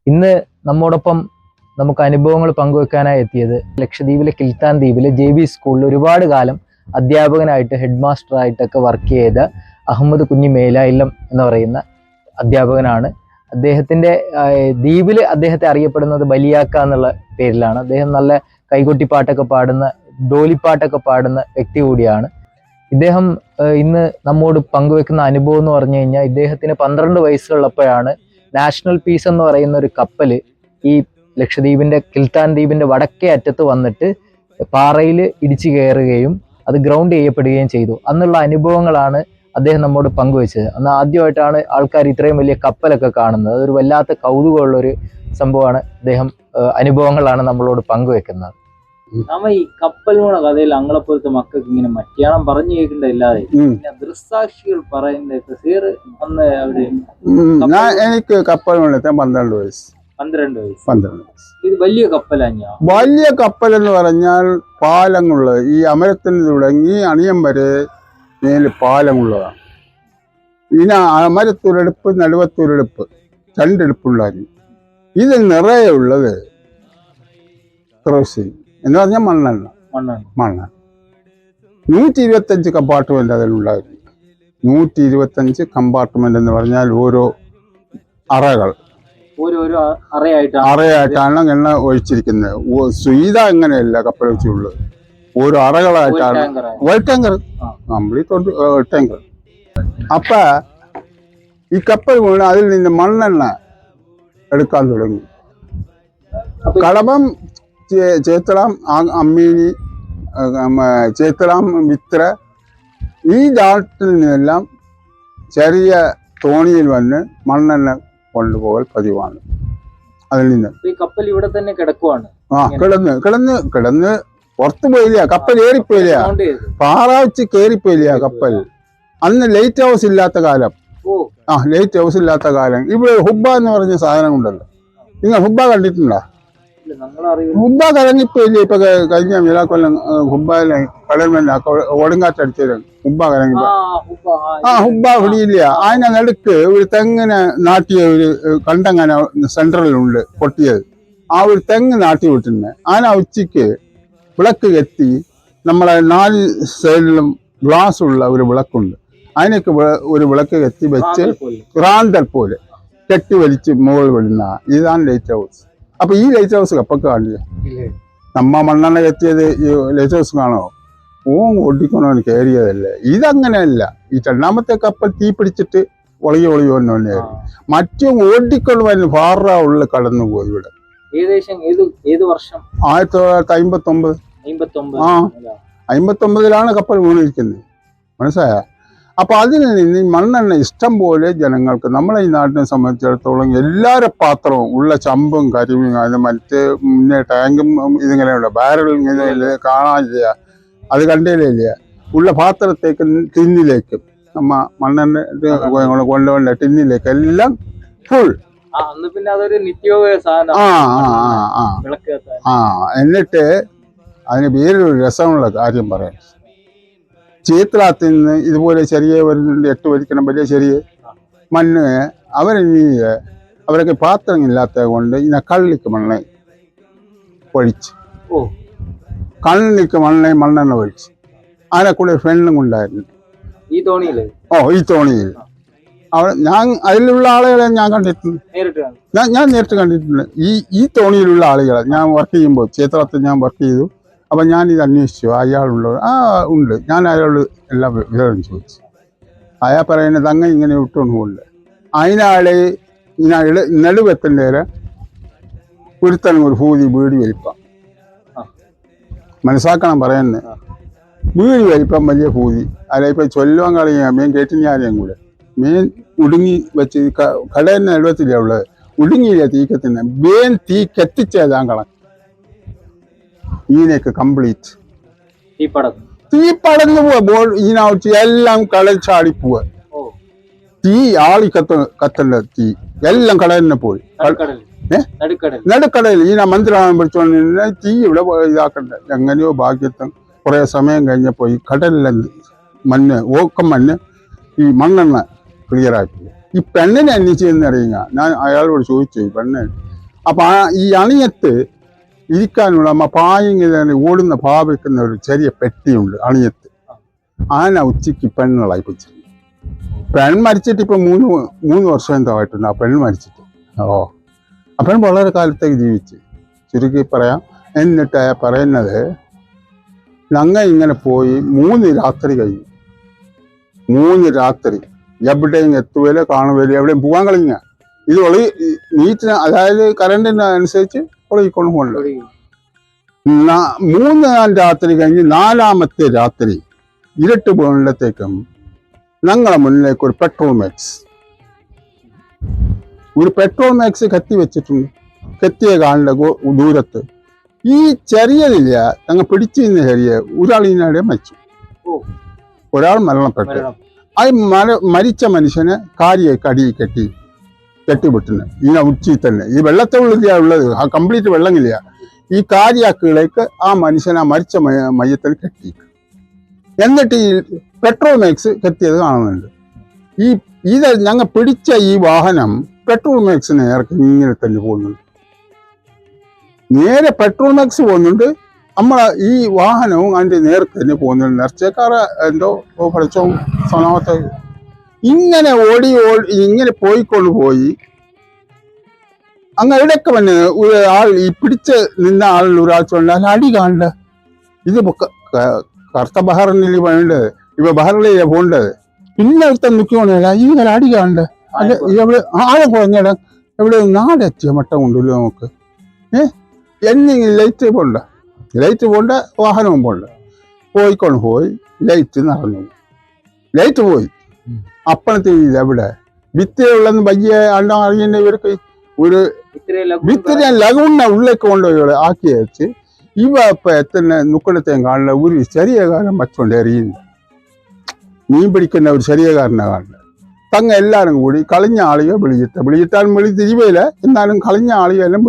ഇന്ന് നമ്മോടൊപ്പം നമുക്ക് അനുഭവങ്ങൾ പങ്കുവെക്കാനായി എത്തിയത് ലക്ഷദ്വീപിലെ കിൽത്താൻ ദ്വീപിലെ JB സ്കൂളിൽ ഒരുപാട് കാലം അധ്യാപകനായിട്ട് ഹെഡ് മാസ്റ്ററായിട്ടൊക്കെ വർക്ക് ചെയ്ത അഹമ്മദ് കുഞ്ഞി മേലായില്ലം എന്ന് പറയുന്ന അധ്യാപകനാണ്. അദ്ദേഹത്തിൻ്റെ ദ്വീപിൽ അദ്ദേഹത്തെ അറിയപ്പെടുന്നത് ബലിയാക്ക എന്നുള്ള പേരിലാണ്. അദ്ദേഹം നല്ല കൈകൊട്ടിപ്പാട്ടൊക്കെ പാടുന്ന, ഡോലിപ്പാട്ടൊക്കെ പാടുന്ന വ്യക്തി കൂടിയാണ്. ഇദ്ദേഹം ഇന്ന് നമ്മോട് പങ്കുവെക്കുന്ന അനുഭവം എന്ന് പറഞ്ഞു കഴിഞ്ഞാൽ, ഇദ്ദേഹത്തിന് 12 വയസ്സുള്ളപ്പോഴാണ് നാഷണൽ പീസ് എന്ന് പറയുന്ന ഒരു കപ്പൽ ഈ ലക്ഷദ്വീപിൻ്റെ കിൽത്താൻ ദ്വീപിൻ്റെ വടക്കേ അറ്റത്ത് വന്നിട്ട് പാറയിൽ ഇടിച്ചു കയറുകയും അത് ഗ്രൗണ്ട് ചെയ്യപ്പെടുകയും ചെയ്തു. അന്നുള്ള അനുഭവങ്ങളാണ് അദ്ദേഹം നമ്മോട് പങ്കുവെച്ചത്. അന്ന് ആദ്യമായിട്ടാണ് ആൾക്കാർ ഇത്രയും വലിയ കപ്പലൊക്കെ കാണുന്നത്. അതൊരു വല്ലാത്ത കൗതുകമുള്ളൊരു സംഭവമാണ്. അദ്ദേഹം അനുഭവങ്ങളാണ് നമ്മളോട് പങ്കുവെക്കുന്നത്. നമ്മ ഈ കപ്പൽ പോണ കഥയിൽ അങ്ങളെപ്പോലത്തെ മക്കൾക്ക് ഇങ്ങനെ മറ്റയാളം പറഞ്ഞു കേൾക്കണ്ടല്ലാതെ ദൃസാക്ഷികൾ പറയുന്നത് അന്ന് അവിടെ എനിക്ക് കപ്പൽ വേണ്ടത്തെ 12 വയസ്സ്. 12 വയസ്സ്. ഇത് വലിയ കപ്പലാഞ്ഞ വലിയ കപ്പൽ എന്ന് പറഞ്ഞാൽ പാലങ്ങളുള്ളത്. ഈ അമരത്തിന് തുടങ്ങി അണിയം വരെ മേല് പാലമുള്ളതാണ്. ഇതിന് അമരത്തൊരെടുപ്പ്, നടുവത്തൊരെടുപ്പ്, 2 എടുപ്പുണ്ടായിരുന്നു. ഇത് നിറയെ ഉള്ളത് ക്രോസിംഗ് എന്ന് പറഞ്ഞാൽ മണ്ണെണ്ണ 125 കമ്പാർട്ട്മെന്റ് അതിലുണ്ടായിരുന്നു. 125 കമ്പാർട്ട്മെന്റ് എന്ന് പറഞ്ഞാൽ ഓരോ അറകൾ, അറയായിട്ടാണ് എണ്ണ ഒഴിച്ചിരിക്കുന്നത്. സുയിത എങ്ങനെയല്ല കപ്പൽ വെച്ചുള്ളത്, ഓരോ അറകളായിട്ടാണ്. Oil tanker, complete oil tanker. അപ്പൊ ഈ കപ്പൽ വീണ് അതിൽ നിന്ന് മണ്ണെണ്ണ എടുക്കാൻ തുടങ്ങി. കടമം, ചേത്തളം, അമ്മീനി, ചേത്തളം, മിത്ര, ഈ നാട്ടിൽ നിന്നെല്ലാം ചെറിയ തോണിയിൽ വന്ന് മണ്ണെണ്ണ കൊണ്ടുപോകൽ പതിവാണ്. അതിൽ നിന്ന് ഈ കപ്പൽ ഇവിടെ തന്നെ കിടക്കുവാണ്. കിടന്ന് പുറത്തു പോയില്ല, കപ്പൽ ഏറിപ്പോയില്ല, പാറാവച്ച് കയറിപ്പോയില്ല കപ്പൽ. അന്ന് ലൈറ്റ് ഹൗസ് ഇല്ലാത്ത കാലം. ലൈറ്റ് ഹൗസ് ഇല്ലാത്ത കാലം. ഇവിടെ ഹുബ്ബ എന്ന് പറഞ്ഞ സാധനം ഉണ്ടല്ലോ, നിങ്ങൾ ഹുബ്ബ കണ്ടിട്ടുണ്ടോ? ഹുബ്ബ കലങ്ങിപ്പോയില്ലേ? ഇപ്പൊ കഴിഞ്ഞ മിലാക്കൊല്ലം ഹുബ്ബയിലെ കടൽമല്ല ഓടുങ്കാറ്റടിച്ചത് ഹുബ്ബ കലങ്ങിപ്പോ. ഹുബ്ബ പിടിയില്ല. അതിനെ നടുക്ക് ഒരു തെങ്ങിനെ നാട്ടിയ ഒരു കണ്ടങ്ങനെ സെൻട്രലുണ്ട് പൊട്ടിയത്. ആ ഒരു തെങ്ങ് നാട്ടി വിട്ടിരുന്നെ. അതിനെ ഉച്ചയ്ക്ക് വിളക്ക് കെത്തി, നമ്മളെ 4 സൈഡിലും ഗ്ലാസ് ഉള്ള ഒരു വിളക്കുണ്ട്. അതിനൊക്കെ ഒരു വിളക്ക് കെത്തി വെച്ച് റാന്തൽ പോലെ കെട്ടി വലിച്ച് മുകളിൽ വിടുന്ന ഇതാണ് ലൈറ്റ് ഹൗസ്. അപ്പൊ ഈ ലൈറ്റ് ഹൗസ് കപ്പൊക്കെ കാണില്ല. നമ്മ മണ്ണെണ്ണ കെത്തിയത് ഈ ലൈറ്റ് ഹൗസ് കാണോ? ഓടിക്കണോന്ന് കയറിയതല്ലേ. ഇതങ്ങനെയല്ല. ഈ 2ാമത്തെ കപ്പൽ തീ പിടിച്ചിട്ട് ഒളിയോ തന്നെയായിരുന്നു. മറ്റും ഓടിക്കൊള്ളുവാൻ ഫാറ ഉള്ളിൽ കടന്നു പോയി. ഇവിടെ ഏകദേശം ഏത് വർഷം? 1959. 59ലാണ് കപ്പൽ വീണിരിക്കുന്നത്. മനസ്സിലായ? അപ്പൊ അതിൽ നിന്ന് മണ്ണെണ്ണ ഇഷ്ടം പോലെ ജനങ്ങൾക്ക്, നമ്മളെ ഈ നാട്ടിനെ സംബന്ധിച്ചിടത്തോളം എല്ലാവരുടെ പാത്രവും ഉള്ള ചമ്പും കരിമീൻ, അത് മറ്റേ മുന്നേ ടാങ്കും ഇതിങ്ങനെയുള്ള ബാരൽ ഇങ്ങനെ കാണാനില്ല, അത് കണ്ടേലില്ല. ഉള്ള പാത്രത്തേക്ക് ടിന്നിലേക്കും നമ്മ മണ്ണെണ്ണ കൊണ്ടുപോകേണ്ട ടിന്നിലേക്ക് എല്ലാം ഫുൾ. എന്നിട്ട് അതിന് വേറൊരു രസമുള്ള കാര്യം പറയാം. ചേത്രാത്തിൽ നിന്ന് ഇതുപോലെ ചെറിയ വരുന്നുണ്ട്, 8 വരിക്കണം വലിയ ചെറിയ മണ്ണ്. അവരൊക്കെ പാത്രമില്ലാത്തത് കൊണ്ട് ഇതിനെ കള്ളിക്ക് മണ്ണ ഒഴിച്ച്, കള്ളിക്ക് മണ്ണെണ്ണ ഒഴിച്ച് അതിനെ കൂടെ ഫ്രണ്ടും ഉണ്ടായിരുന്നു ഈ തോണിയിൽ. അതിലുള്ള ആളുകളെ ഞാൻ കണ്ടിട്ടുണ്ട്. ഞാൻ നേരിട്ട് കണ്ടിട്ടുണ്ട്. ഈ തോണിയിലുള്ള ആളുകളെ ഞാൻ വർക്ക് ചെയ്യുമ്പോൾ, ചേത്രത്തിൽ ഞാൻ വർക്ക് ചെയ്തു. അപ്പം ഞാനിത് അന്വേഷിച്ചു. അയാളുള്ളത് ഉണ്ട്. ഞാൻ അയാളോട് എല്ലാം വിവരം ചോദിച്ചു. അയാൾ പറയുന്നത് അങ്ങനെ ഇങ്ങനെ വിട്ടുകൊണ്ട് പോകുന്നുണ്ട്. അതിനാളെ ഇങ്ങനെ നെടുവെത്തേണ്ട ഒരുത്തനും ഒരു വീടി വലിപ്പം മനസ്സാക്കണം പറയുന്നത്. വീടി വലിപ്പം വലിയ പൂതി. അല്ല ഇപ്പം ചൊല്ലുവാൻ കളിയാ മീൻ കേട്ടിഞ്ഞാരെയും കൂടെ മീൻ ഉടുങ്ങി വെച്ച് കടയിൽ നെടുവത്തില്ല ഉള്ളത്. ഉടുങ്ങിയില്ല തീക്കത്തിന് മീൻ തീ കത്തിച്ചേതാൻ കണക്ക്. ഇതിനൊക്കെ കംപ്ലീറ്റ് തീ പടന്നു പോവാ. ഇതിനകത്ത് എല്ലാം കടൽ ചാടി പോവാ. തീ ആളി കത്തണ്ട തീ എല്ലാം കടലിനെ പോയി. നടുക്കടലിൽ ഈ മന്ത്രിയാണ് പിടിച്ചോണ്ടിരുന്ന തീ ഇവിടെ ഇതാക്കണ്ട. എങ്ങനെയോ ഭാഗ്യത്തും കുറെ സമയം കഴിഞ്ഞപ്പോ ഈ കടലിലെ മണ്ണ് ഈ മണ്ണെണ്ണ ക്ലിയർ ആക്കി. ഈ പെണ്ണിനെ അന്വേഷിച്ചെന്ന് അറിയുക. ഞാൻ അയാളോട് ചോദിച്ചു, പെണ്ണ് അപ്പൊ ഈ അണിയത്ത് ഇരിക്കാനുള്ള പായിങ്ങനെ ഓടുന്ന വെക്കുന്ന ഒരു ചെറിയ പെട്ടിയുണ്ട് അണിയത്ത്. ആന ഉച്ചയ്ക്ക് പെണ്ണുകളായി വെച്ചിട്ടുണ്ട്. പെൺ മരിച്ചിട്ട് ഇപ്പൊ മൂന്ന് വർഷം എന്തോ ആയിട്ടുണ്ട് ആ പെണ്ണ് മരിച്ചിട്ട്. ആ പെൺ വളരെ കാലത്തേക്ക് ജീവിച്ച്, ചുരുക്കി പറയാം. എന്നിട്ട് പറയുന്നത്, ഞങ്ങൾ ഇങ്ങനെ പോയി 3 രാത്രി കഴിഞ്ഞു. 3 രാത്രി എവിടെയും എത്തുകയില്ല, കാണുകയില്ല, എവിടെയും പോകാൻ കളിഞ്ഞ ഇത് നീറ്റിന്, അതായത് കറണ്ടിന് അനുസരിച്ച് ഒളിക്കൊണ്ട് പോകണ്ട. 3 രാത്രി കഴിഞ്ഞ് 4ാമത്തെ രാത്രി ഇരട്ട് പോകുമ്പോഴത്തേക്കും ഞങ്ങളെ മുന്നിലേക്ക് ഒരു പെട്രോൾ മാക്സ് കത്തി വെച്ചിട്ടുണ്ട്. കത്തിയെ കാണേണ്ട ദൂരത്ത് ഈ ചെറിയതില്ല, ഞങ്ങൾ പിടിച്ചു നിന്ന ചെറിയ ഒരാൾ ഇതിനിടെ മരിച്ചു, ഒരാൾ മരണപ്പെട്ടു. ആ മരിച്ച മനുഷ്യനെ കടി കെട്ടിവിട്ടുന്നു ഇങ്ങനെ ഉച്ചയിൽ തന്നെ. ഈ വെള്ളത്തിലുള്ള ഉള്ളത് ആ കംപ്ലീറ്റ് വെള്ളമില്ല. ഈ കാരിയാക്കുകളേക്ക് ആ മനുഷ്യനെ മരിച്ച മയ്യത്തിൽ കെട്ടി. എന്നിട്ട് ഈ പെട്രോൾ മാക്സ് കെത്തിയത് കാണുന്നുണ്ട്. ഇത് ഞങ്ങൾ പിടിച്ച ഈ വാഹനം പെട്രോൾ മാക്സിന് നേർക്ക് ഇങ്ങനെ തന്നെ പോകുന്നുണ്ട്. നേരെ പെട്രോൾ മാക്സ് പോകുന്നുണ്ട്, നമ്മളെ ഈ വാഹനവും അതിൻ്റെ നേർക്ക് തന്നെ പോകുന്നുണ്ട്. നിറച്ചക്കാറ എന്തോ പഠിച്ചോ സനാമത്തെ ഇങ്ങനെ ഓടി ഇങ്ങനെ പോയി അങ്ങ് ഇടയ്ക്ക് വന്ന് ആൾ ഈ പിടിച്ച് നിന്ന ആളിൽ ഒരാൾ ചൊല്ലാൽ അടി കാണണ്ട. ഇത് കറുത്ത ബഹറിനിൽ വേണ്ടത്, ഇവ ബഹറിലേ പോകേണ്ടത്. പിന്നെ ഒരുത്തൻ നിൽക്കുവാണല്ല ഇങ്ങനെ അടി കാണണ്ട. അത് എവിടെ ആളെ കുറഞ്ഞിടം എവിടെ നാടെത്തിയ മട്ടം കൊണ്ടല്ലോ നമുക്ക്. എന്തെങ്കിലും ലൈറ്റ് പോണ്ട വാഹനവും പോണ്ട. പോയിക്കൊണ്ട് പോയി ലൈറ്റ് നിറഞ്ഞു. ലൈറ്റ് പോയി. അപ്പഴത്തേക്ക് ഇതെവിടെ ഭിത്തിയുള്ളെന്ന് വയ്യ അണ്ട അറിയേണ്ട ഇവർക്ക് ഒരു ഭിത്തിരി ലഘുണ്ണ ഉള്ളിലേക്ക് കൊണ്ടുപോയി ആക്കി വെച്ച് ഇവ ഇപ്പൊ എത്തുന്ന നുക്കടത്തെയും കാണുന്ന ഒരു ചെറിയ കാലം വച്ചുകൊണ്ട് എറിയുന്നു. മീൻ പിടിക്കുന്ന ഒരു ചെറിയ കാരനെ കാണുന്നത്. തങ്ങ എല്ലാവരും കൂടി കളിഞ്ഞ ആളിയെ വിളിയിട്ടാലും വിളി തിരിവയില്ല, എന്നാലും കളിഞ്ഞ ആളിയെല്ലാം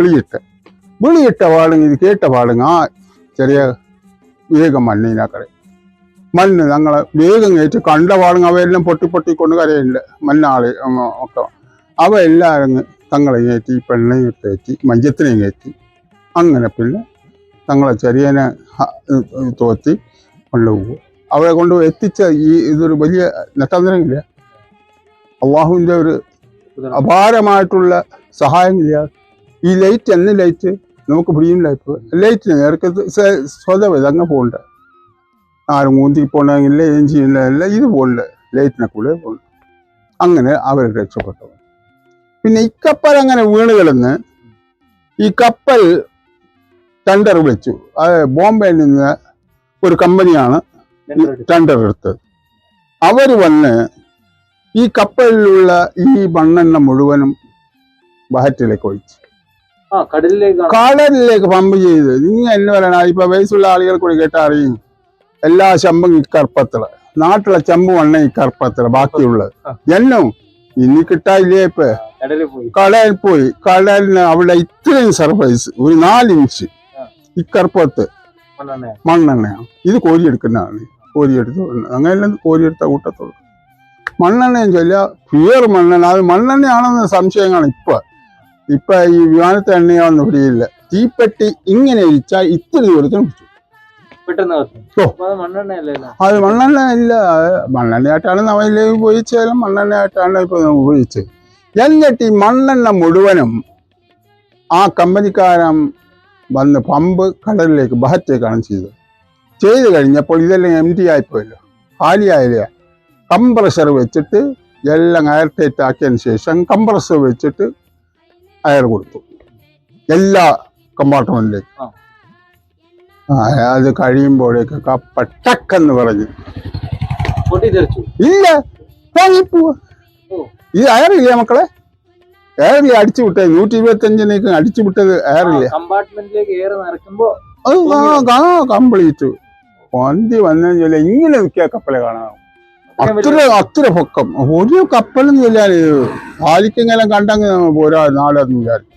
വിളിയിട്ട പാടും ഇത് കേട്ട പാടും ആ ചെറിയ വേഗം മണ്ണിനക്കടെ മണ്ണ് ഞങ്ങളെ വേഗം കയറ്റി കണ്ട പാടും അവയെല്ലാം പൊട്ടിക്കൊണ്ട് കരയുണ്ട് മണ്ണാളി ഒക്കെ. അവ എല്ലാവരും തങ്ങളെ കയറ്റി പെണ്ണിനെ കയറ്റി മഞ്ചത്തിനെയും കയറ്റി അങ്ങനെ പിന്നെ തങ്ങളെ ചെറിയനെ തോത്തി കൊണ്ടുപോകും. അവരെ കൊണ്ട് എത്തിച്ച ഇതൊരു വലിയ നട്ടന്തരമില്ല. അള്ളാഹുവിൻ്റെ ഒരു അപാരമായിട്ടുള്ള സഹായമില്ല. ഈ ലൈറ്റ് നമുക്ക് പിടിയില്ല. ഇപ്പോൾ ലൈറ്റിന് നേർക്ക് സ്വതവേ അങ്ങ് പോകണ്ട. ആരും ഊന്തി പോകണമെങ്കില്ല, ഏം ചെയ്യണില്ല, ഇത് പോകണ്ട, ലൈറ്റിനെ കൂടെ പോകണ്ട. അങ്ങനെ അവർ രക്ഷപ്പെട്ടു. പിന്നെ ഈ കപ്പൽ അങ്ങനെ വീണ് കിടന്ന് ഈ കപ്പൽ ടെൻഡർ വിളിച്ചു. അത് ബോംബെയിൽ നിന്ന് ഒരു കമ്പനിയാണ് ടെൻഡർ എടുത്തത്. അവർ വന്ന് ഈ കപ്പലിലുള്ള ഈ മണ്ണെണ്ണ മുഴുവനും ബഹറ്റിലേക്ക് ഒഴിച്ചു, കടലിലേക്ക് പമ്പ് ചെയ്ത്. നിങ്ങൾ എന്ന് പറയണ ഇപ്പൊ വയസ്സുള്ള ആളുകൾ കൂടി കേട്ടാ അറിയും. എല്ലാ ചമ്പും ഈ കറുപ്പത്തില്, നാട്ടിലെ ചമ്പ് മണ്ണ ഈ കറുപ്പത്തില് ബാക്കിയുള്ളത് എന്നും ഇനി കിട്ടായില്ലേ. ഇപ്പൊ കടലിൽ പോയി, കടലിന് അവിടെ ഇത്രയും സർഫൈസ് ഒരു 4 ഇഞ്ച് ഈ കറുപ്പത്ത് മണ്ണെണ്ണയാണ്. ഇത് കോരിയെടുക്കുന്നതാണ്. കോരിയെടുത്ത് അങ്ങനെല്ലാം കോരിയെടുത്ത കൂട്ടത്തോട് മണ്ണെണ്ണയും ചൊല്ല പ്യുവർ മണ്ണെണ്ണ. അത് മണ്ണെണ്ണയാണെന്ന് സംശയമാണ്. ഇപ്പൊ ഈ വിമാനത്തെ എണ്ണയാണെന്ന് പിടിയില്ല. തീപ്പെട്ടി ഇങ്ങനെ ഇരിച്ചാൽ ഇത്തിരി ദൂരത്തിന് പിടിച്ചു. അത് മണ്ണെണ്ണ ഇല്ല, മണ്ണെണ്ണയായിട്ടാണ് നമ്മളിലേക്ക് ഉപയോഗിച്ചാലും മണ്ണെണ്ണയായിട്ടാണ് ഇപ്പൊ ഉപയോഗിച്ചത്. എന്നിട്ട് ഈ മണ്ണെണ്ണ മുഴുവനും ആ കമ്പനിക്കാരൻ വന്ന് പമ്പ് കടലിലേക്ക് ബഹറ്റിലേക്കാണ് ചെയ്ത് കഴിഞ്ഞപ്പോൾ ഇതെല്ലാം എംറ്റി ആയിപ്പോയല്ലോ, ഖാലിയായില്ല. കംപ്രഷർ വെച്ചിട്ട് എല്ലാം എയർ ടൈറ്റ് ആക്കിയതിന് ശേഷം കംപ്രസർ വെച്ചിട്ട് അയർ കൊടുത്തു എല്ലാ കമ്പാർട്ട്മെന്റിലേക്കും. അത് കഴിയുമ്പോഴേക്ക് കപ്പ ടക്കെന്ന് പറഞ്ഞു ഇല്ല വാങ്ങിപ്പോവാ. ഇത് അയറില്ല മക്കളെ, എയറിൽ അടിച്ചു വിട്ടത് 125 അടിച്ചു വിട്ടത് എയറില്ല. അത് കംപ്ലീറ്റ് വന്തി വന്നെന്ന് ചൊല്ലിയാൽ ഇങ്ങനെ നിൽക്കിയ കപ്പലെ കാണാം. അത്ര പൊക്കം ഒരു കപ്പലെന്ന് ചൊല്ലിയാൽ പാലിക്കെങ്കിലും കണ്ടെങ്കിൽ പോരാ നാളെന്ന് വിചാരിച്ചു.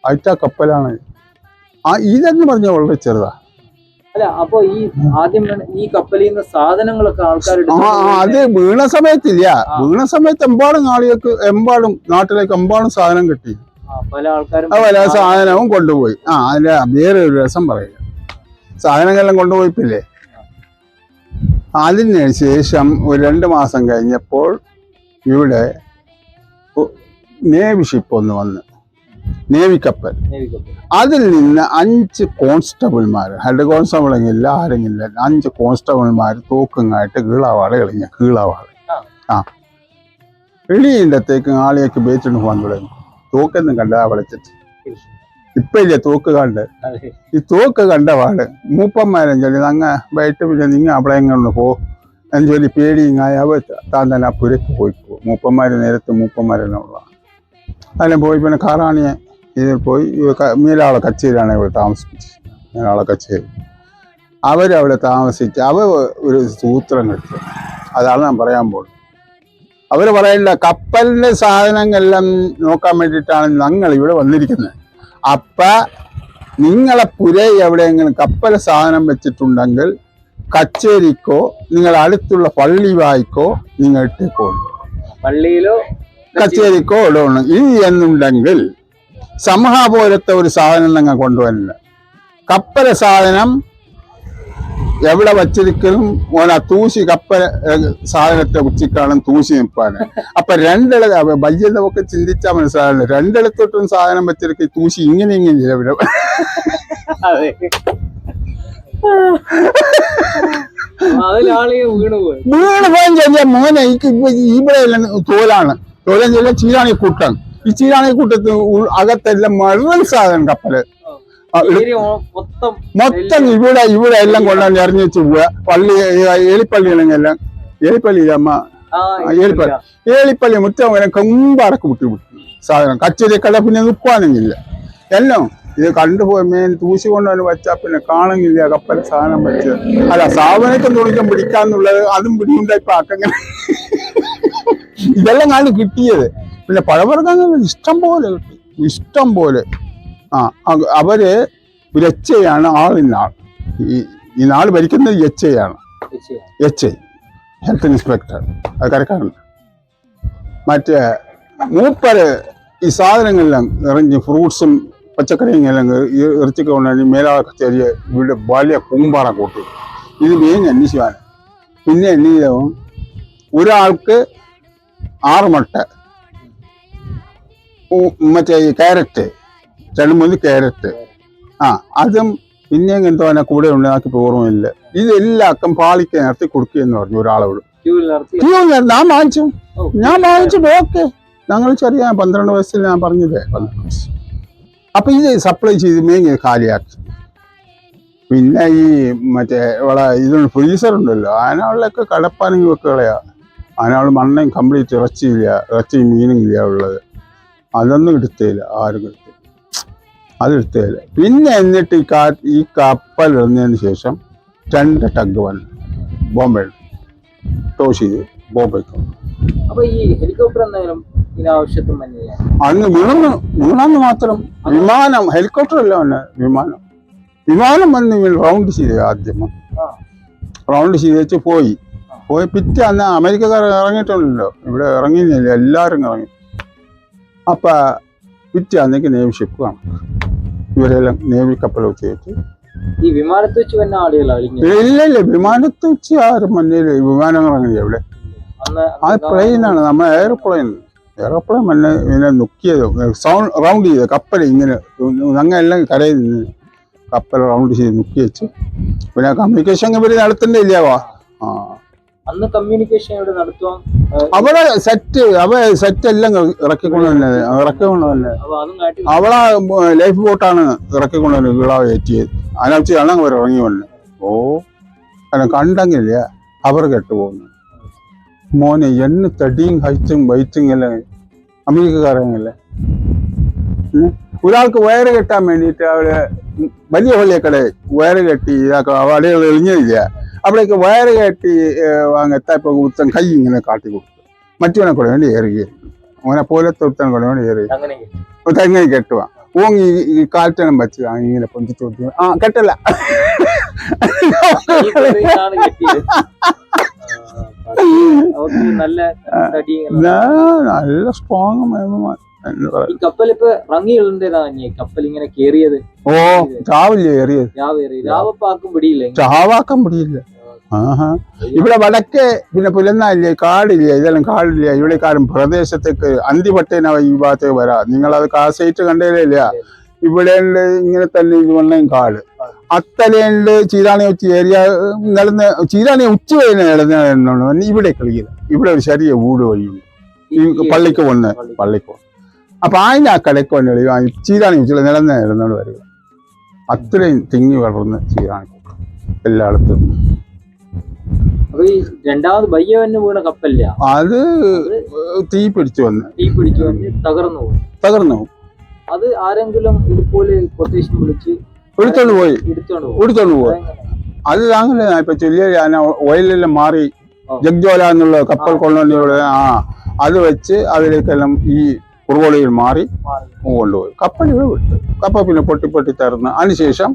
അയറ്റ കപ്പലാണ്. ഇതെന്ന് പറഞ്ഞ വളരെ ചെറുതാ. അല്ല അപ്പൊ ഈ ആദ്യം ഈ കപ്പലിൽ നിന്ന് സാധനങ്ങളൊക്കെ ആൾക്കാർ അത് വീണ സമയത്തില്ല. വീണ സമയത്ത് എമ്പാടും ആളുകൾക്ക് നാട്ടിലേക്ക് എമ്പാടും സാധനം കിട്ടി. പല ആൾക്കാരും പല സാധനവും കൊണ്ടുപോയി. അതിന്റെ വേറെ ഒരു രസം പറയുക, സാധനങ്ങളെല്ലാം കൊണ്ടുപോയിപ്പില്ലേ. അതിന് ശേഷം ഒരു 2 മാസം കഴിഞ്ഞപ്പോൾ ഇവിടെ നേവി ഷിപ്പ് ഒന്ന് വന്ന്, നേവി കപ്പൽ. അതിൽ നിന്ന് 5 കോൺസ്റ്റബിൾമാർ, ഹെഡ് കോൺസ്റ്റബിൾ എങ്കില്ല ആരെങ്കിലും 5 കോൺസ്റ്റബിൾമാർ തോക്കുങ്ങായിട്ട് കീളാവാളെ എളിഞ്ഞ കീളാവാളെ എളിയത്തേക്ക് ആളെയൊക്കെ ഉപയോഗിച്ചിട്ട് പോകാൻ തുടങ്ങി. തോക്കൊന്നും കണ്ടതാ വിളിച്ചിട്ട് ഇപ്പൊ ഇല്ലേ തോക്ക് കണ്ട്. ഈ തോക്ക് കണ്ടപാട് മൂപ്പന്മാരും ചൊല്ലി അങ്ങ വൈകിട്ട് പിന്നെ നിങ്ങൾ അവിടെ എങ്ങനെ പോ എന്ന് ചൊല്ലി പേടിങ്ങായ താൻ തന്നെ ആ പുരക്ക് പോയിപ്പോ. മൂപ്പന്മാര് നേരത്തെ മൂപ്പന്മാരെല്ലാം ഉള്ള അതിലും പോയി. പിന്നെ കാറാണിയെ ഇതിൽ പോയി മീരാളെ കച്ചേരിയാണ് ഇവിടെ താമസിപ്പിച്ചത്. മീരാളെ കച്ചേരി അവരവിടെ താമസിച്ച് ഒരു സൂത്രം കിട്ടും. അതാണ് ഞാൻ പറയാൻ പോകുന്നത്. അവര് പറയില്ല കപ്പലിന്റെ സാധനങ്ങളെല്ലാം നോക്കാൻ വേണ്ടിയിട്ടാണ് ഞങ്ങൾ ഇവിടെ വന്നിരിക്കുന്നത്. അപ്പ നിങ്ങളെ പുര എവിടെയെങ്കിലും കപ്പൽ സാധനം വെച്ചിട്ടുണ്ടെങ്കിൽ കച്ചേരിക്കോ നിങ്ങൾ അടുത്തുള്ള പള്ളി വായിക്കോ നിങ്ങൾ ഇട്ടേക്കോ, പള്ളിയിലോ കച്ചേരിക്കോ ഇടണം. ഇനി എന്നുണ്ടെങ്കിൽ സമഹ പോലത്തെ ഒരു സാധനം നിങ്ങൾ കൊണ്ടുവരില്ല. കപ്പല സാധനം എവിടെ വച്ചിരിക്കലും ഓനാ തൂശി കപ്പൽ സാധനത്തെ ഉച്ചിക്കാളും തൂശി നിൽപ്പാണ്. അപ്പൊ ബയ്യതൊക്കെ ചിന്തിച്ചാൽ മനസ്സിലാവില്ല. 2 ഇടത്തോട്ടും സാധനം വെച്ചിരിക്കും തൂശി ഇങ്ങനെ ഇവിടെ വീണ് പോയി കഴിഞ്ഞാൽ മോനെ ഇവിടെ തോലാണ് ചെല്ലിയ ചീരാണിക്കൂട്ടം. ഈ ചീരാണിക്കൂട്ടത്തിന് അകത്തെല്ലാം മുഴുവൻ സാധനം കപ്പല് മൊത്തം ഇവിടെ എല്ലാം കൊണ്ടുവന്ന് എറിഞ്ഞു വെച്ച് പോവുക. പള്ളി ഏലിപ്പള്ളിയിലെല്ലാം ഏലിപ്പള്ളി മുറ്റം വരെ കമ്പാടക്ക് വിട്ടു സാധനം കച്ചേരി കട പിന്നെ നിൽക്കുവാനെങ്കില്ല എല്ലാം ഇത് കണ്ടുപോയി മേൻ തൂശി കൊണ്ടുവന്ന് വെച്ചാൽ പിന്നെ കാണുന്നില്ല കപ്പൽ സാധനം വെച്ച്. അല്ല സാധനത്തെ തുണിക്കാൻ പിടിക്കാന്നുള്ളത് അതും പിടിയുണ്ടായി ഇപ്പൊ ആക്കങ്ങനെ ഇതെല്ലാം കാണി കിട്ടിയത്. പിന്നെ പഴവർഗ്ഗങ്ങൾ ഇഷ്ടം പോലെ അവര് ഒരു എച്ചയാണ് ആളിനാൾ. ഈ നാൾ ഭരിക്കുന്നത് എച്ചയാണ്, ഹെൽത്ത് ഇൻസ്പെക്ടർ. അത് കരക്കാരൻ. മറ്റേ മൂപ്പര് ഈ സാധനങ്ങളെല്ലാം ഇറങ്ങി ഫ്രൂട്ട്സും പച്ചക്കറിയും എല്ലാം ഇറച്ചിക്ക് കൊണ്ടുവന്ന് മേലാ ചെറിയ വീട് വലിയ കൂമ്പാറ കൂട്ടി ഇത് വേഗം അന്വേഷിക്കാണ്. പിന്നെ എന്തെങ്കിലും ഒരാൾക്ക് 6 മുട്ട, മറ്റേ ഈ ക്യാരറ്റ് 2-3 ക്യാരറ്റ് അതും പിന്നെ എന്തോ തന്നെ കൂടെ ഉണ്ടാക്കി ഓർമ്മയില്ല. ഇതെല്ലാക്കും പാളിക്ക് നിർത്തി കൊടുക്കുകയെന്ന് പറഞ്ഞു ഒരാളോട്. ഞാൻ വാങ്ങിച്ചു ഓക്കെ. ഞങ്ങൾ ചെറിയ 12 വയസ്സിൽ ഞാൻ പറഞ്ഞത് 12 വയസ്സ്. അപ്പൊ ഇത് സപ്ലൈ ചെയ്ത് മേങ്ങി കാലിയാക്കി. പിന്നെ ഈ മറ്റേ ഇവിടെ ഇതുണ്ട് ഫ്രീസർ ഉണ്ടല്ലോ, അതിനുള്ളൊക്കെ കടപ്പാനെങ്കിൽ വെക്കുകളയാ. അതിനുള്ള മണ്ണയും കംപ്ലീറ്റ് ഇറച്ചിയും മീനും ഇല്ല ഉള്ളത്. അതൊന്നും എടുത്തില്ല, ആരും എടുത്തില്ല, അതെടുത്തില്ല. പിന്നെ എന്നിട്ട് ഈ കപ്പൽ വന്നതിന് ശേഷം 2 ടഗ് വന്നു ബോംബെ ടോസ് ചെയ്ത് ബോംബെക്ക്. അപ്പൊ ഈ ഹെലികോപ്റ്റർ എന്തെങ്കിലും അന്ന് വീണെന്ന് മാത്രം. വിമാനം ഹെലികോപ്റ്റർ അല്ല വന്നെ, വിമാനം വന്ന് റൗണ്ട് ചെയ്ത് ആദ്യം റൗണ്ട് ചെയ്ത് വെച്ച് പോയി പിറ്റേ അന്ന് അമേരിക്കക്കാർ ഇറങ്ങിയിട്ടുണ്ടല്ലോ, ഇവിടെ ഇറങ്ങിയില്ല, എല്ലാവരും ഇറങ്ങി. അപ്പൊ പിറ്റേ അന്നേക്ക് നേവി ഷിപ്പ് കാണും. ഇവരെല്ലാം നേവി കപ്പൽ വെച്ച് വെച്ച് ഈ വിമാനത്ത് വെച്ച് വന്ന ഇല്ല വിമാനത്ത് വെച്ച് ആരും മഞ്ഞില്ല. വിമാനം ഇറങ്ങില്ല ഇവിടെ. അത് പ്ലെയിനാണ്, നമ്മൾ എയർപ്ലെയിൻ മഞ്ഞ ഇങ്ങനെ നുക്കിയത് സൗണ്ട് റൗണ്ട് ചെയ്ത് കപ്പൽ ഇങ്ങനെ ഞങ്ങളെല്ലാം കരയിൽ നിന്ന് കപ്പൽ റൗണ്ട് ചെയ്ത് നുക്കി വെച്ച്. പിന്നെ കമ്മ്യൂണിക്കേഷൻ ഇവര് നടത്തണ്ടില്ലാവാ. അന്ന് കമ്മ്യൂണിക്കേഷൻ ഇവിടെ നടത്തുവാൻ അവിടെ സെറ്റ് എല്ലാം ഇറക്കിക്കൊണ്ടുവന്നത് അവളെ ലൈഫ് ബോട്ടാണ് ഇറക്കിക്കൊണ്ടുവന്നത്. വിളാവ് ഏറ്റിയത് അതിനകത്താണ് അവർ ഇറങ്ങി വന്നത്. അല്ല കണ്ടെങ്കില്ല അവർ കെട്ടുപോകുന്നു. മോനെ എണ്ണ തടിയും ഹൈറ്റും വൈറ്റും എല്ലാം അമേരിക്കക്കാരല്ലേ. ഒരാൾക്ക് വയറ് കെട്ടാൻ വേണ്ടിയിട്ട് അവിടെ വലിയ പള്ളിയക്കട വയറ് കെട്ടി അവിടെ എളിഞ്ഞില്ല. അവിടേക്ക് വയറ് കെട്ടി എത്തായപ്പോ ഉത്തൻ കൈ ഇങ്ങനെ കാട്ടി കൊടുത്തു. മറ്റവനെ കൂടെ വേണ്ടി ഏറുകയും അവനെ പോലത്തെ ഉത്തനെ കൂടെ വേണ്ടി ഏറി തെങ്ങനെ കെട്ടുവാ ഓങ്ങി ഈ കാൽറ്റണം വെച്ച് ഇങ്ങനെ പൊന്തിച്ചു കെട്ടല്ല. നല്ല സ്ട്രോങ് എന്ന് പറയും. ഈ കപ്പൽ ഇപ്പൊ ഇറങ്ങിയുള്ളതാ കപ്പൽ ഇങ്ങനെ കേറിയത് ഓ രാവിലെ ഏറിയത് രാവപ്പാക്കും പിടിയില്ല ചാവാക്കാൻ പിടിയില്ല. ആഹാ ഇവിടെ വടക്കേ പിന്നെ പുലന്നായില്ലേ, കാടില്ല, ഇതെല്ലാം കാടില്ല. ഇവിടെക്കാരും പ്രദേശത്തേക്ക് അന്തിപട്ടേന ഈ ഭാഗത്തേക്ക് വരാം. നിങ്ങളത് കാസൈറ്റ് കണ്ടേലില്ല. ഇവിടെ ഇങ്ങനെ തന്നെ ഇത് വണ്ണയും കാട് അത്തലുണ്ട്. ചീരാണി ഉച്ച ഏരിയ നടന്ന് ചീരാണി ഉച്ച കഴിഞ്ഞ നടന്നു ഇവിടെ കളിക്കില്ല. ഇവിടെ ഒരു ചെറിയ വീട് വഴിയുണ്ട് ഈ പള്ളിക്ക് വന്ന് അപ്പൊ അതിന് ആ കടയ്ക്ക് വന്ന് ചീരാണി ഉച്ച നിലന്ന് നടന്നോണ്ട് വരിക. അത്രയും തിങ്ങി വളർന്ന് ചീരാണി എല്ലായിടത്തും. അപ്പൊ ഈ രണ്ടാമത് ബയ്യ വന്ന് വീണ കപ്പല്ല അത് തീ പിടിച്ചു വന്ന് തകർന്നു പോകും. അത് ആരെങ്കിലും ഇതുപോലെ കൊട്ടേഷൻ വിളിച്ച് എടുത്തോണ്ട് പോയി. അത് താങ്കളെ ഇപ്പൊ ചൊല്ലിയ ഓയിലെല്ലാം മാറി ജഗ്ജോല എന്നുള്ള കപ്പൽ കൊണ്ടുവന്നിവിടെ അത് വെച്ച് അതിലേക്കെല്ലാം ഈ കുറുവോളിയിൽ മാറി കൊണ്ടുപോയി. കപ്പൽ ഇവിടെ വിട്ടു. കപ്പൽ പിന്നെ പൊട്ടി തരുന്ന അതിനുശേഷം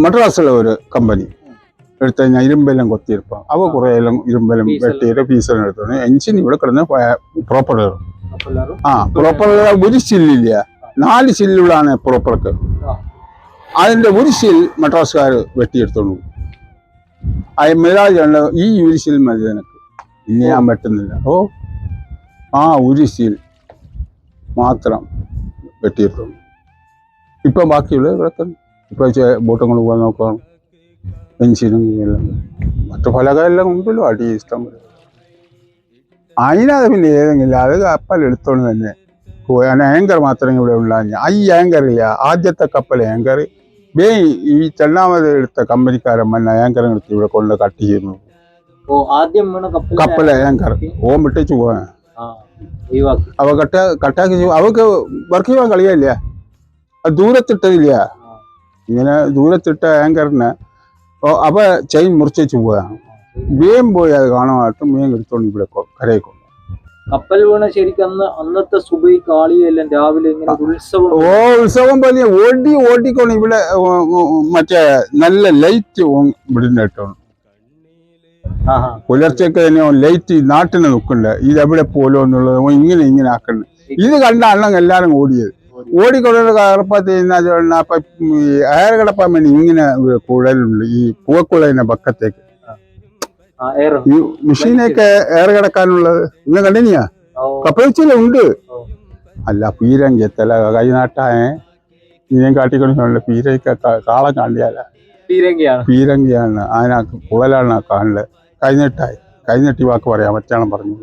മദ്രാസിലെ ഒരു കമ്പനി എടുത്തു കഴിഞ്ഞാൽ ഇരുമ്പെല്ലാം കൊത്തിയിരുപ്പം അവ കുറെ എല്ലാം ഇരുമ്പെല്ലാം വെട്ടിയിട്ട് പീസെല്ലാം എടുത്തു. എഞ്ചിൻ ഇവിടെ കിടന്ന് പ്രോപ്പർ പ്രോപ്പർ ഒരു ചില്ലില്ല, 4 ചില്ലുകളാണ് പ്രോപ്പർക്ക്. അതിന്റെ ഒരു ചിൽ മദ്രാസുകാർ വെട്ടിയെടുത്തോളൂ. അത് മെലാജുണ്ട്. ഈ ഉരിശിൽ മതി എനിക്ക്, ഇനി ഞാൻ വെട്ടുന്നില്ല. ഉരിശിൽ മാത്രം വെട്ടിയെടുത്തോളൂ. ഇപ്പൊ ബാക്കിയുള്ള കിടക്കുന്നു. ഇപ്പൊ ബോട്ടുകൾ പോകാൻ നോക്കണം. എഞ്ചിനും എല്ലാം മറ്റു ഫലകമെല്ലാം ഉണ്ടല്ലോ, അടി ഇഷ്ടം. അതിനത് പിന്നെ ഏതെങ്കിലും അത് കപ്പൽ എടുത്തോണ്ട് തന്നെ ആങ്കർ മാത്രമേ ഇവിടെ ഉള്ള. ഈ ആങ്കറില്ല, ആദ്യത്തെ കപ്പൽ ആങ്കർ ഈ രണ്ടാമത് എടുത്ത കമ്പനിക്കാരൻ മന്ന ആങ്കർ എടുത്ത് ഇവിടെ കൊണ്ട് കട്ട് ചെയ്യുന്നു. കപ്പൽ ആങ്കർ വിട്ടേച്ചു പോവാൻ അവ കട്ടാക്കി അവക്ക് വർക്ക് ചെയ്യാൻ കളിയല്ല. അത് ദൂരത്തിട്ടതില്ല. ഇങ്ങനെ ദൂരത്തിട്ട ആങ്കറിന് അവ ചെയിൻ മുറിച്ചു പോവാണ്. മീൻ പോയി അത് കാണാനായിട്ട് മീൻ എടുത്തോണ്ട് ഇവിടെ കരയിൽ കൊണ്ടു. കപ്പൽ വീണ ശരിക്കും അന്നത്തെ സുബൈ കാളിയെല്ലാം രാവിലെ ഇങ്ങനെ ഉത്സവം പോലെ ഓടിക്കൊണ്ട് ഇവിടെ മറ്റേ നല്ല ലൈറ്റ് ഇവിടുന്ന് പുലർച്ചയ്ക്ക് തന്നെ ലൈറ്റ് നാട്ടിന് നിൽക്കണ്ടേ. ഇതെവിടെ പോലോ എന്നുള്ളത് ഇങ്ങനെ ആക്കണ്ട്. ഇത് കണ്ടാണ് എല്ലാരും ഓടിയത്. ഓടിക്കൊണ്ടൊരു കടപ്പത്ത് അപ്പൊ എയർ കിടപ്പാൻ വേണ്ടി ഇങ്ങനെ കുഴലുണ്ട്. ഈ പൂവക്കുഴലിന്റെ പക്കത്തേക്ക് ഈ മെഷീനൊക്കെ എയർ കിടക്കാനുള്ളത് ഇങ്ങനെ കണ്ടിനിയാ കപ്പച്ചില ഉണ്ട്. അല്ല പീരങ്കി എത്തല കൈനാട്ടായ ഇനിയും കാട്ടിക്കൊണ്ടില്ല. പീരക്ക കാളം കാണ്ടിയാല പീരങ്കിയാണ്. അതിനകത്ത് കുഴലാണ് കാണുന്നത്. കൈനീട്ടി വാക്ക് പറയാം, മറ്റാണ് പറഞ്ഞു.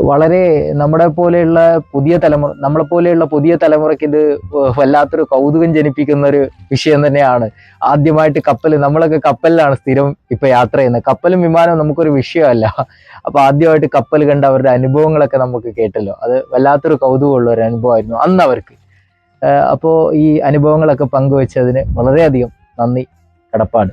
വളരെ നമ്മളെപ്പോലെയുള്ള പുതിയ തലമുറയ്ക്ക് ഇത് വല്ലാത്തൊരു കൗതുകം ജനിപ്പിക്കുന്ന ഒരു വിഷയം തന്നെയാണ്. ആദ്യമായിട്ട് നമ്മളൊക്കെ കപ്പലിലാണ് സ്ഥിരം ഇപ്പൊ യാത്ര ചെയ്യുന്നത്. കപ്പലും വിമാനവും നമുക്കൊരു വിഷയമല്ല. അപ്പൊ ആദ്യമായിട്ട് കപ്പൽ കണ്ട അവരുടെ അനുഭവങ്ങളൊക്കെ നമുക്ക് കേട്ടല്ലോ. അത് വല്ലാത്തൊരു കൗതുകമുള്ള ഒരു അനുഭവമായിരുന്നു അന്ന് അവർക്ക്. അപ്പോൾ ഈ അനുഭവങ്ങളൊക്കെ പങ്കുവെച്ചതിന് വളരെയധികം നന്ദി, കടപ്പാട്.